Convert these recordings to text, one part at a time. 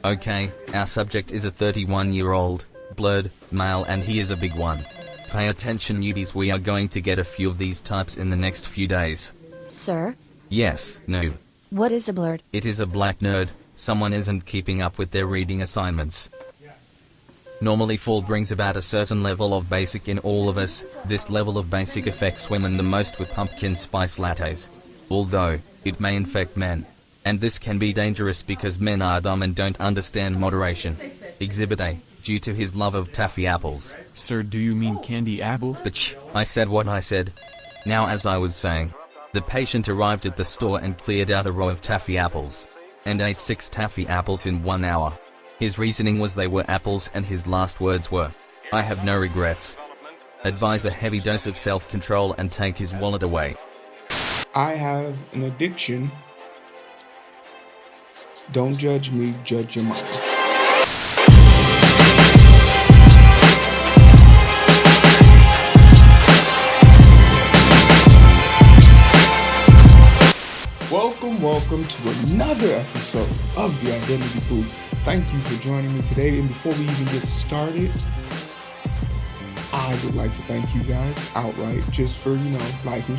Okay, our subject is a 31-year-old, blurred, male, and he is a big one. Pay attention, newbies, we are going to get a few of these types in the next few days. Sir? Yes, noob. What is a blurred? It is a black nerd. Someone isn't keeping up with their reading assignments. Normally fall brings about a certain level of basic in all of us. This level of basic affects women the most with pumpkin spice lattes. Although, it may infect men. And this can be dangerous because men are dumb and don't understand moderation. Exhibit A, due to his love of taffy apples. Sir, do you mean candy apple? Bitch, I said what I said. Now, as I was saying, the patient arrived at the store and cleared out a row of taffy apples. And ate 6 taffy apples in 1 hour. His reasoning was they were apples, and his last words were, "I have no regrets." Advise a heavy dose of self-control and take his wallet away. I have an addiction. Don't judge me, judge your mind. Welcome to another episode of the Identity Booth. Thank you for joining me today. And before we even get started, I would like to thank you guys outright just for, liking,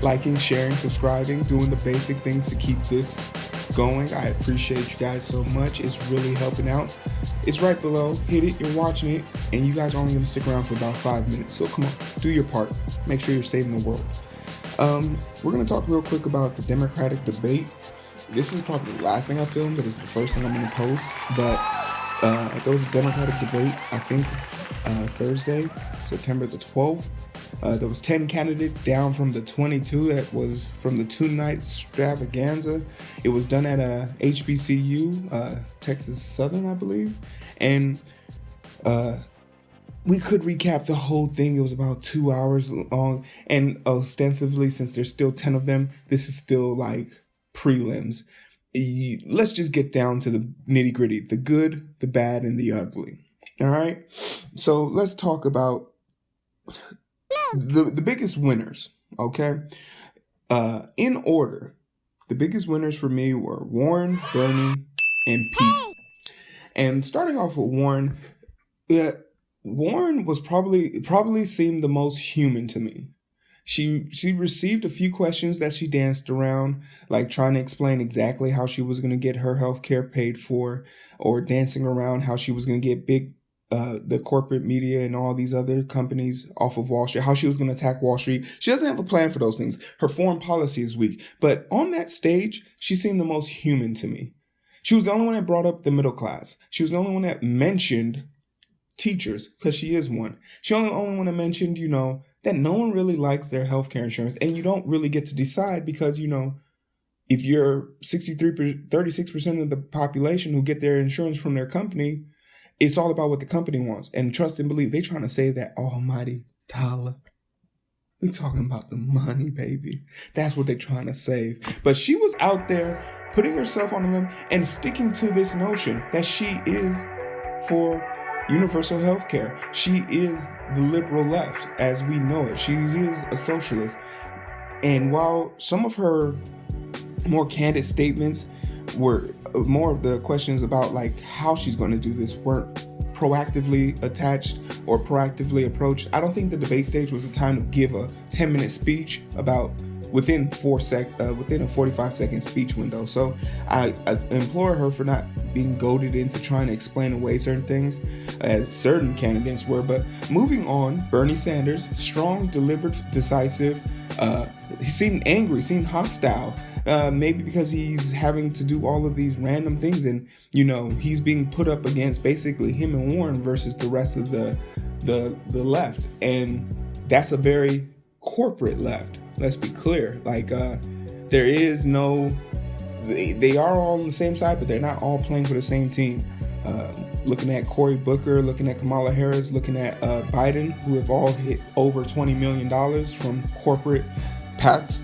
liking, sharing, subscribing, doing the basic things to keep this going. I appreciate you guys so much. It's really helping out. It's right below. Hit it. You're watching it. And you guys are only going to stick around for about 5 minutes. So come on, do your part. Make sure you're saving the world. We're going to talk real quick about the Democratic debate. This is probably the last thing I filmed, but it's the first thing I'm going to post. But there was a Democratic debate, I think, Thursday, September the 12th. There was 10 candidates down from the 22 that was from the 2-night extravaganza. It was done at HBCU, Texas Southern, I believe. And we could recap the whole thing. It was about 2 hours long. And ostensibly, since there's still 10 of them, this is still like prelims. Let's just get down to the nitty gritty, the good, the bad, and the ugly. All right. So let's talk about the biggest winners. Okay. In order, the biggest winners for me were Warren, Bernie, and Pete. And starting off with Warren, Warren was probably seemed the most human to me. She received a few questions that she danced around, like trying to explain exactly how she was going to get her health care paid for, or dancing around how she was going to get the corporate media and all these other companies off of Wall Street, how she was going to attack Wall Street. She doesn't have a plan for those things. Her foreign policy is weak. But on that stage, she seemed the most human to me. She was the only one that brought up the middle class. She was the only one that mentioned teachers, because she is one. She only one that mentioned, that no one really likes their healthcare insurance, and you don't really get to decide because, if you're 36% of the population who get their insurance from their company, it's all about what the company wants. And trust and believe, they're trying to save that almighty dollar. We're talking about the money, baby. That's what they're trying to save. But she was out there putting herself on them and sticking to this notion that she is for universal health care. She is the liberal left as we know it. She is a socialist. And while some of her more candid statements were more of the questions about like how she's going to do this weren't proactively attached or proactively approached, I don't think the debate stage was the time to give a 10-minute speech about within a 45-second speech window. So I implore her for not being goaded into trying to explain away certain things as certain candidates were. But moving on, Bernie Sanders, strong, delivered, decisive. He seemed angry, seemed hostile. Maybe because he's having to do all of these random things and, he's being put up against basically him and Warren versus the rest of the left. And that's a very corporate left. Let's be clear. Like, there is no, they are all on the same side, but they're not all playing for the same team. Looking at Cory Booker, looking at Kamala Harris, looking at Biden, who have all hit over $20 million from corporate PACs.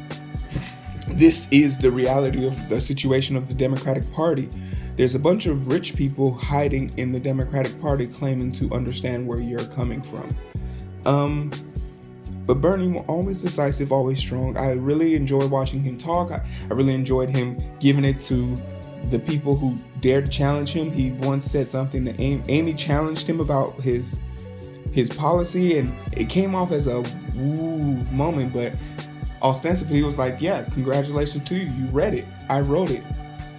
This is the reality of the situation of the Democratic Party. There's a bunch of rich people hiding in the Democratic Party claiming to understand where you're coming from. But Bernie, always decisive, always strong. I really enjoyed watching him talk. I really enjoyed him giving it to the people who dared to challenge him. He once said something to Amy. Amy challenged him about his policy, and it came off as a woo moment, but ostensibly he was like, yeah, congratulations to you. You read it. I wrote it.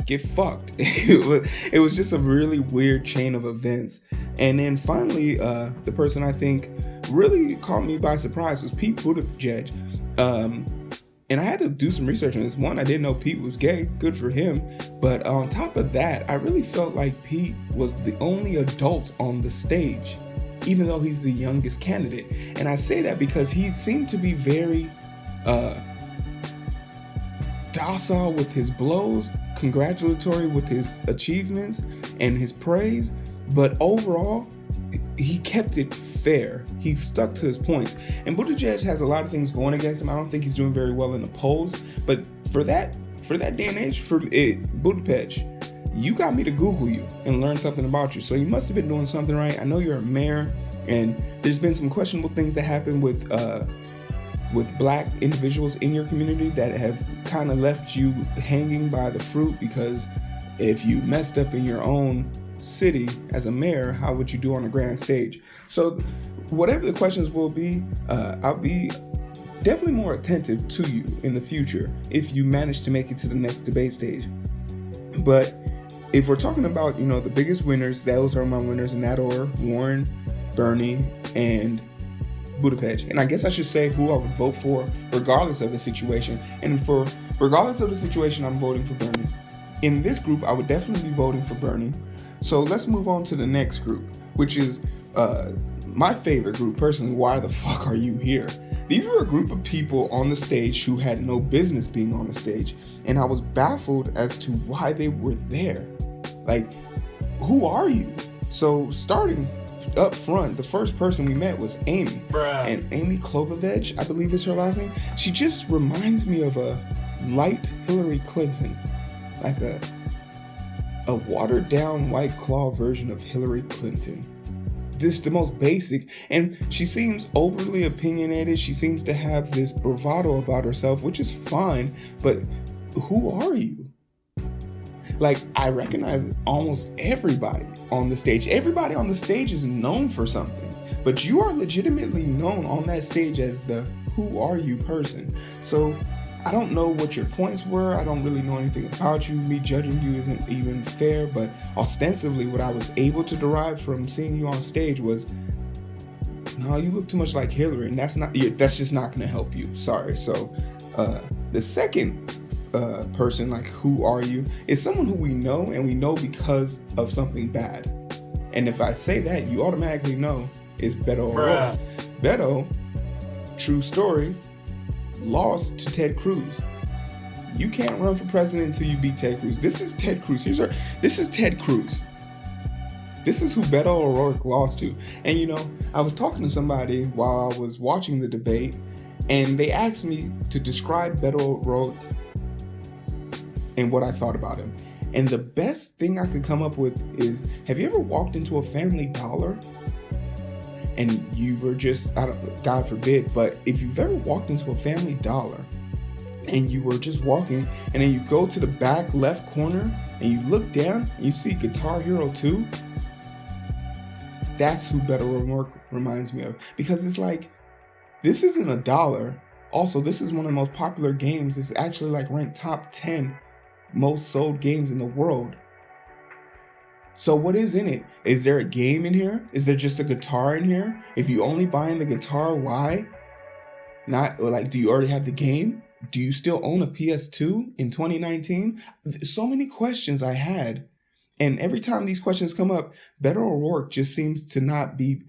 Get fucked. It was just a really weird chain of events. And then finally, the person I think really caught me by surprise was Pete Buttigieg. And I had to do some research on this. One, I didn't know Pete was gay. Good for him. But on top of that, I really felt like Pete was the only adult on the stage, even though he's the youngest candidate. And I say that because he seemed to be very docile with his blows, congratulatory with his achievements and his praise, but overall he kept it fair. He stuck to his points. And Buttigieg has a lot of things going against him. I don't think he's doing very well in the polls, but for that day and age, Buttigieg, you got me to Google you and learn something about you. So you must have been doing something right. I know you're a mayor, and there's been some questionable things that happen with black individuals in your community that have kind of left you hanging by the fruit, because if you messed up in your own city as a mayor, how would you do on a grand stage? So whatever the questions will be, I'll be definitely more attentive to you in the future if you manage to make it to the next debate stage. But if we're talking about, the biggest winners, those are my winners in that order: Warren, Bernie, and Buttigieg. And I guess I should say who I would vote for regardless of the situation. And for regardless of the situation, I'm voting for Bernie. In this group, I would definitely be voting for Bernie. So let's move on to the next group, which is my favorite group personally. Why the fuck are you here? These were a group of people on the stage who had no business being on the stage, and I was baffled as to why they were there. Like, who are you? So starting up front, the first person we met was Amy. And Amy Klobuchar, I believe is her last name. She just reminds me of a light Hillary Clinton, like a watered down White Claw version of Hillary Clinton. Just the most basic, and she seems overly opinionated. She seems to have this bravado about herself, which is fine, but who are you? Like, I recognize almost everybody on the stage. Everybody on the stage is known for something, but you are legitimately known on that stage as the who are you person. So I don't know what your points were. I don't really know anything about you. Me judging you isn't even fair, but ostensibly what I was able to derive from seeing you on stage was, no, you look too much like Hillary, and that's just not going to help you. Sorry. So the second person, like, who are you, is someone who we know, and we know because of something bad. And if I say that, you automatically know it's Beto O'Rourke. Beto, true story, lost to Ted Cruz. You can't run for president until you beat Ted Cruz. This is Ted Cruz. This is Ted Cruz. This is who Beto O'Rourke lost to. And I was talking to somebody while I was watching the debate, and they asked me to describe Beto O'Rourke and what I thought about him. And the best thing I could come up with is, have you ever walked into a Family Dollar and you were just, God forbid, but if you've ever walked into a Family Dollar and you were just walking, and then you go to the back left corner and you look down and you see Guitar Hero 2, that's who Beto O'Rourke reminds me of. Because it's like, this isn't a dollar. Also, this is one of the most popular games. It's actually like ranked top 10 most sold games in the world. So what is in it? Is there a game in here? Is there just a guitar in here? If you only buying the guitar, why? Not like, do you already have the game? Do you still own a PS2 in 2019? So many questions I had. And every time these questions come up, Beto O'Rourke just seems to not be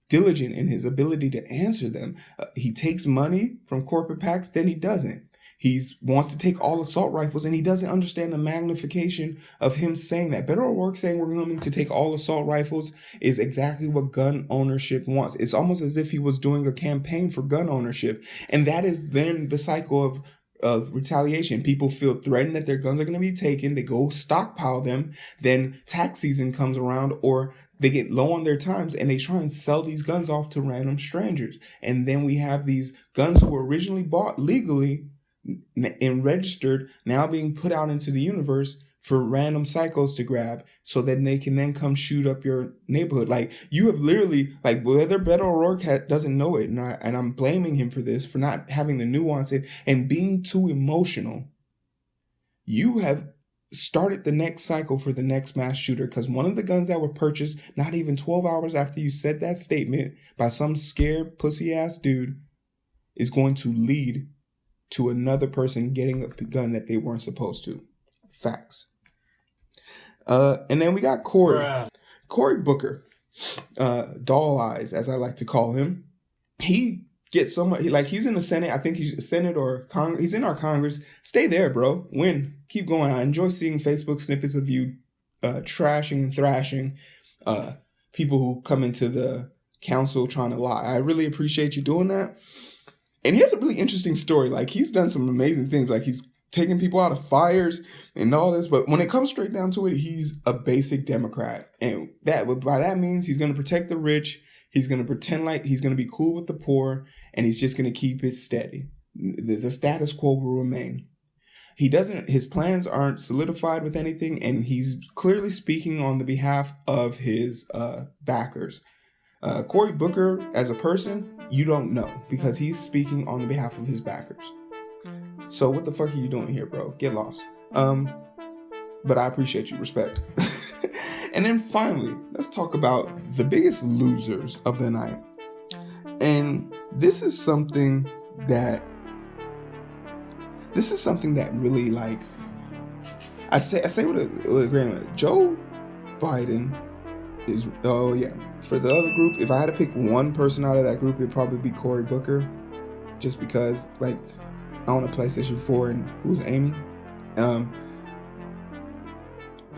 diligent in his ability to answer them. He takes money from corporate PACs, then he doesn't. He wants to take all assault rifles, and he doesn't understand the magnification of him saying that. Beto O'Rourke saying we're coming to take all assault rifles is exactly what gun ownership wants. It's almost as if he was doing a campaign for gun ownership. And that is then the cycle of retaliation. People feel threatened that their guns are going to be taken. They go stockpile them. Then tax season comes around, or they get low on their times, and they try and sell these guns off to random strangers. And then we have these guns who were originally bought legally and registered, now being put out into the universe for random psychos to grab so that they can then come shoot up your neighborhood. Like, you have literally, like, whether Beto O'Rourke doesn't know it, and I'm blaming him for this, for not having the nuance and being too emotional, you have started the next cycle for the next mass shooter, because one of the guns that were purchased not even 12 hours after you said that statement by some scared pussy-ass dude is going to lead to another person getting a gun that they weren't supposed to. Facts. And then we got Cory Booker, Doll Eyes, as I like to call him. He gets so much, he's in the Senate. I think he's Senate or Congress. He's in our Congress. Stay there, bro. Win. Keep going. I enjoy seeing Facebook snippets of you trashing and thrashing people who come into the council trying to lie. I really appreciate you doing that. And he has a really interesting story. Like, he's done some amazing things. Like, he's taking people out of fires and all this, but when it comes straight down to it, he's a basic Democrat, and by that means he's going to protect the rich. He's going to pretend like he's going to be cool with the poor, and he's just going to keep it steady. The status quo will remain. His plans aren't solidified with anything, and he's clearly speaking on the behalf of his backers. Cory Booker, as a person, you don't know, because he's speaking on the behalf of his backers. So what the fuck are you doing here, bro? Get lost. But I appreciate you. Respect. And then finally, let's talk about the biggest losers of the night. And this is something that really, like, I say with a grain. Joe Biden is, for the other group, if I had to pick one person out of that group, it'd probably be Cory Booker, just because, like, I own a PlayStation 4, and who's Amy? The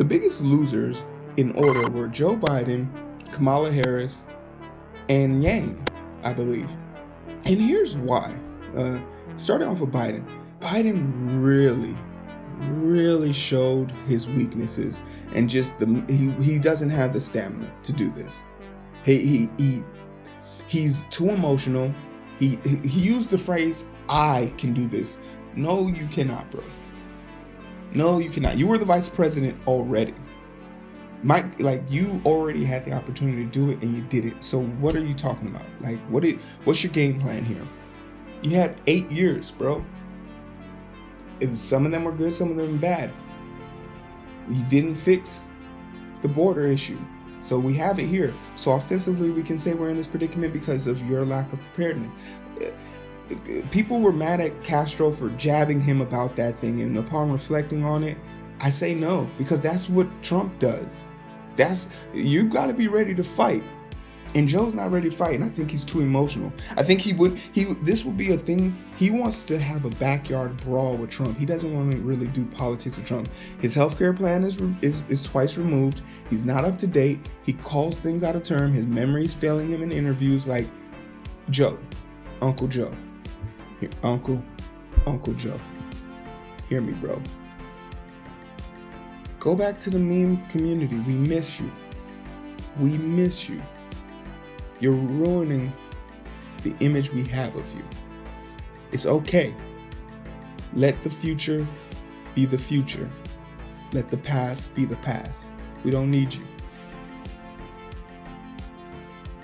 biggest losers in order were Joe Biden, Kamala Harris, and Yang, I believe. And here's why. Starting off with Biden. Biden really showed his weaknesses, and just he doesn't have the stamina to do this. He's too emotional. He used the phrase, "I can do this." No, you cannot, bro. No, you cannot. You were the vice president already. Mike, like, you already had the opportunity to do it, and you did it. So what are you talking about? Like, what's your game plan here? You had 8 years, bro. Some of them were good, some of them were bad. You didn't fix the border issue. So we have it here. So ostensibly we can say we're in this predicament because of your lack of preparedness. People were mad at Castro for jabbing him about that thing, and upon reflecting on it, I say no, because that's what Trump does. You got to be ready to fight. And Joe's not ready to fight, and I think he's too emotional. I think this would be a thing. He wants to have a backyard brawl with Trump. He doesn't want to really do politics with Trump. His healthcare plan is twice removed. He's not up to date. He calls things out of term. His memory's failing him in interviews. Like, Joe, Uncle Joe. Here, Uncle Joe. Hear me, bro. Go back to the meme community. We miss you. We miss you. You're ruining the image we have of you. It's okay. Let the future be the future. Let the past be the past. We don't need you.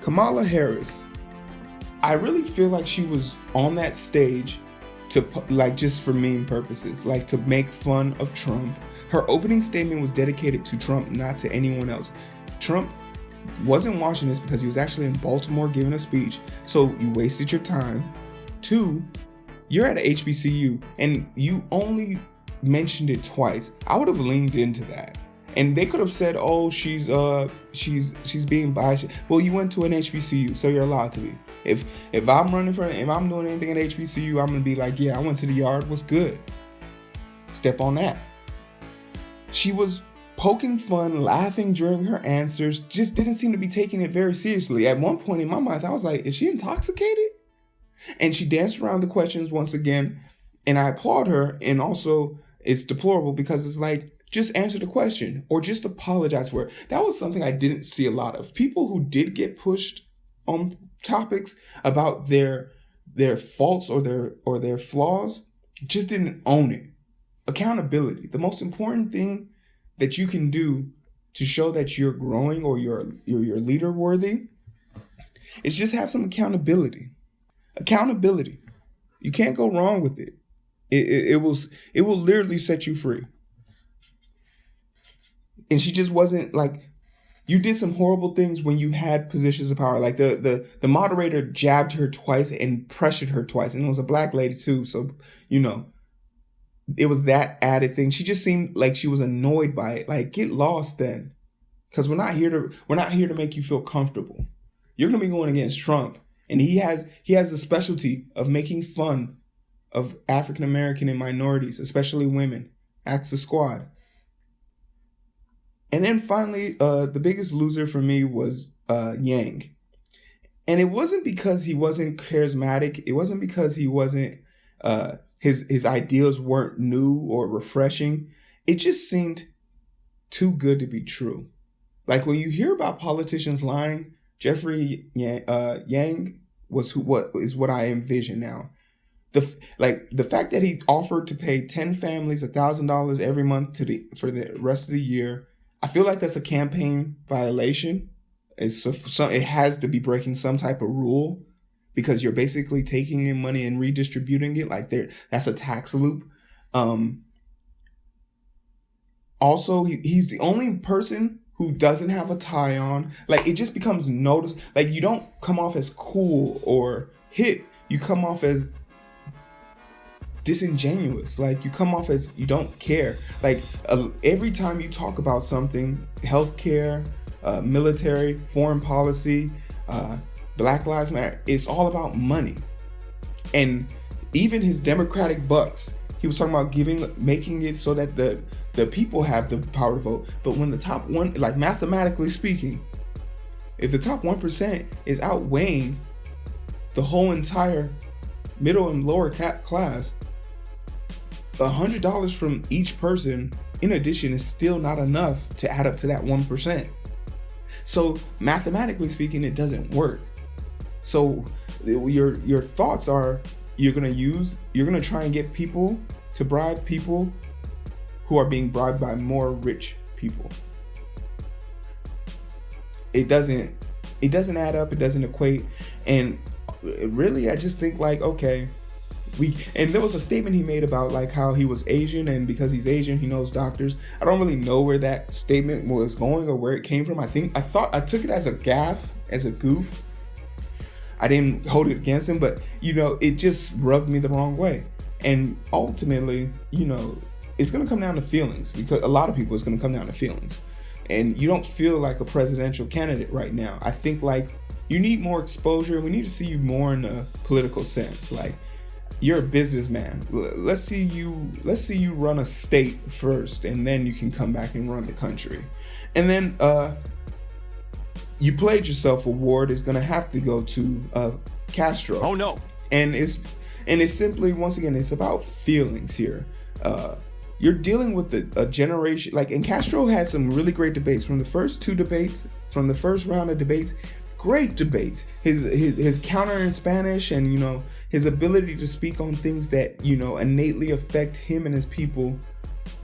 Kamala Harris. I really feel like she was on that stage to, like, just for meme purposes, like to make fun of Trump. Her opening statement was dedicated to Trump, not to anyone else. Trump wasn't watching this because he was actually in Baltimore giving a speech. So you wasted your time. 2, you're at a HBCU and you only mentioned it twice. I would have leaned into that. And they could have said, "Oh, she's being biased." Well, you went to an HBCU, so you're allowed to be. If I'm doing anything at HBCU, I'm gonna be like, "Yeah, I went to the yard. What's good?" Step on that. She was poking fun, laughing during her answers, just didn't seem to be taking it very seriously. At one point in my mind, I was like, is she intoxicated? And she danced around the questions once again, and I applaud her. And also, it's deplorable because it's like, just answer the question or just apologize for it. That was something I didn't see a lot of. People who did get pushed on topics about their faults or their flaws just didn't own it. Accountability. The most important thing that you can do to show that you're growing or you're leader worthy is just have some accountability. Accountability. You can't go wrong with it. It will literally set you free. And she just wasn't like, you did some horrible things when you had positions of power. Like the moderator jabbed her twice and pressured her twice. And it was a black lady too. So, it was that added thing. She just seemed like she was annoyed by it. Like, get lost then. Because we're not here to make you feel comfortable. You're gonna be going against Trump. And he has a specialty of making fun of African American and minorities, especially women. Ask the squad. And then finally, the biggest loser for me was Yang. And it wasn't because he wasn't charismatic. It wasn't because he wasn't his ideas weren't new or refreshing. It just seemed too good to be true. Like when you hear about politicians lying, Jeffrey Yang was what I envision now. The fact that he offered to pay 10 families $1,000 every month for the rest of the year, I feel like that's a campaign violation. It has to be breaking some type of rule because you're basically taking in money and redistributing it. Like that's a tax loop. Also, he's the only person who doesn't have a tie on. Like, it just becomes noticeable. Like, you don't come off as cool or hip. You come off as disingenuous. Like, you come off as you don't care. Like, every time you talk about something, healthcare, military, foreign policy, Black Lives Matter, it's all about money. And even his Democratic bucks, he was talking about making it so that the people have the power to vote. But when the top one, like mathematically speaking, if the top 1% is outweighing the whole entire middle and lower class, $100 from each person in addition is still not enough to add up to that 1%. So mathematically speaking, it doesn't work. So your thoughts are, you're gonna try and get people to bribe people who are being bribed by more rich people. It doesn't add up, it doesn't equate. And really, I just think like, okay, and there was a statement he made about like how he was Asian, and because he's Asian, he knows doctors. I don't really know where that statement was going or where it came from. I took it as a gaffe, as a goof. I didn't hold it against him, but it just rubbed me the wrong way. And ultimately, it's going to come down to feelings, because a lot of people, it's going to come down to feelings. And you don't feel like a presidential candidate right now. I think like you need more exposure. We need to see you more in a political sense. Like, you're a businessman. Let's see you run a state first, and then you can come back and run the country. And then you played yourself award is going to have to go to Castro. Oh no. And it's simply, once again, it's about feelings here. You're dealing with a generation, like, and Castro had some really great debates from the first two debates, from the first round of debates. Great debates. His counter in Spanish, and his ability to speak on things that innately affect him and his people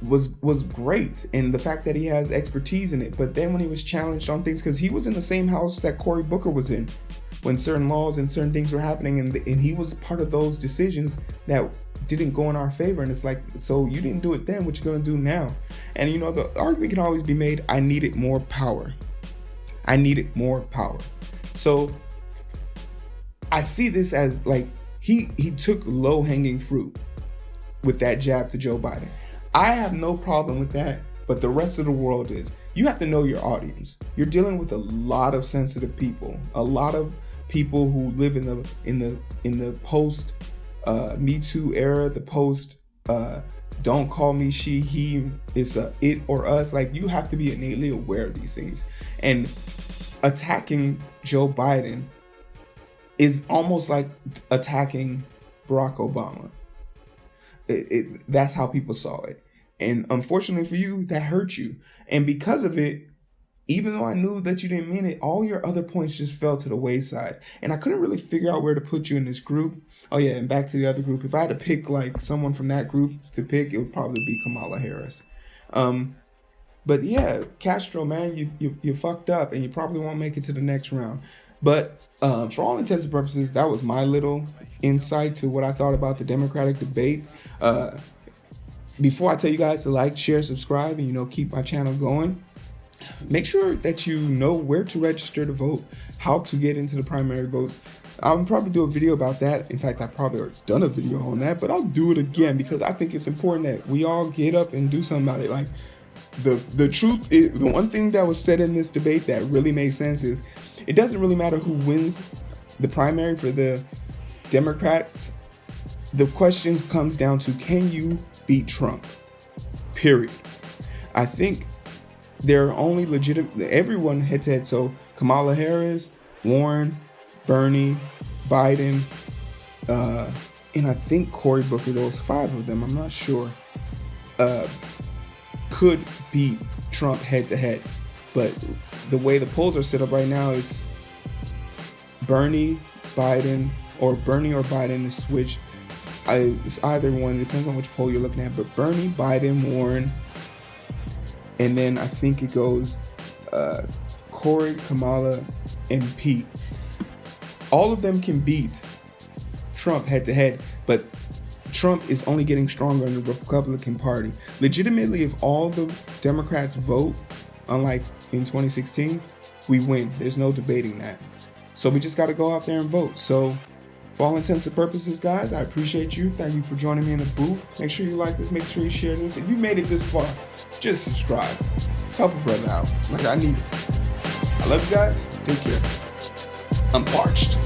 was great. And the fact that he has expertise in it. But then when he was challenged on things, because he was in the same house that Cory Booker was in when certain laws and certain things were happening, and he was part of those decisions that didn't go in our favor. And it's like, so you didn't do it then, what you gonna do now? And the argument can always be made, I needed more power. So I see this as like he took low-hanging fruit with that jab to Joe Biden. I have no problem with that, but the rest of the world is. You have to know your audience. You're dealing with a lot of sensitive people, a lot of people who live in the post Me Too era, the post don't call me she, he, it's a it or us. Like, you have to be innately aware of these things. And attacking Joe Biden is almost like attacking Barack Obama. That's how people saw it. And unfortunately for you, that hurt you. And because of it, even though I knew that you didn't mean it, all your other points just fell to the wayside. And I couldn't really figure out where to put you in this group. Oh yeah, and back to the other group. If I had to pick like someone from that group to pick, it would probably be Kamala Harris. But yeah, Castro, man, you fucked up, and you probably won't make it to the next round. But for all intents and purposes, that was my little insight to what I thought about the Democratic debate. Before I tell you guys to like, share, subscribe, and keep my channel going, make sure that you know where to register to vote, how to get into the primary votes. I'll probably do a video about that. In fact, I've probably already done a video on that, but I'll do it again because I think it's important that we all get up and do something about it. Like the truth is, the one thing that was said in this debate that really made sense is it doesn't really matter who wins the primary for the Democrats. The question comes down to, can you beat Trump? Period. I think they're only legitimate, everyone head to head. So Kamala Harris, Warren, Bernie, Biden, and I think Cory Booker, those 5 of them, I'm not sure, could beat Trump head to head. But the way the polls are set up right now is Bernie, Biden, or Bernie or Biden is switched. It's either one, it depends on which poll you're looking at, but Bernie, Biden, Warren, and then I think it goes Cory, Kamala, and Pete. All of them can beat Trump head to head, but Trump is only getting stronger in the Republican Party. Legitimately, if all the Democrats vote, unlike in 2016, we win. There's no debating that. So we just got to go out there and vote. So for all intents and purposes, guys, I appreciate you. Thank you for joining me in the booth. Make sure you like this. Make sure you share this. If you made it this far, just subscribe. Help a brother out. Like, I need it. I love you guys. Take care. I'm parched.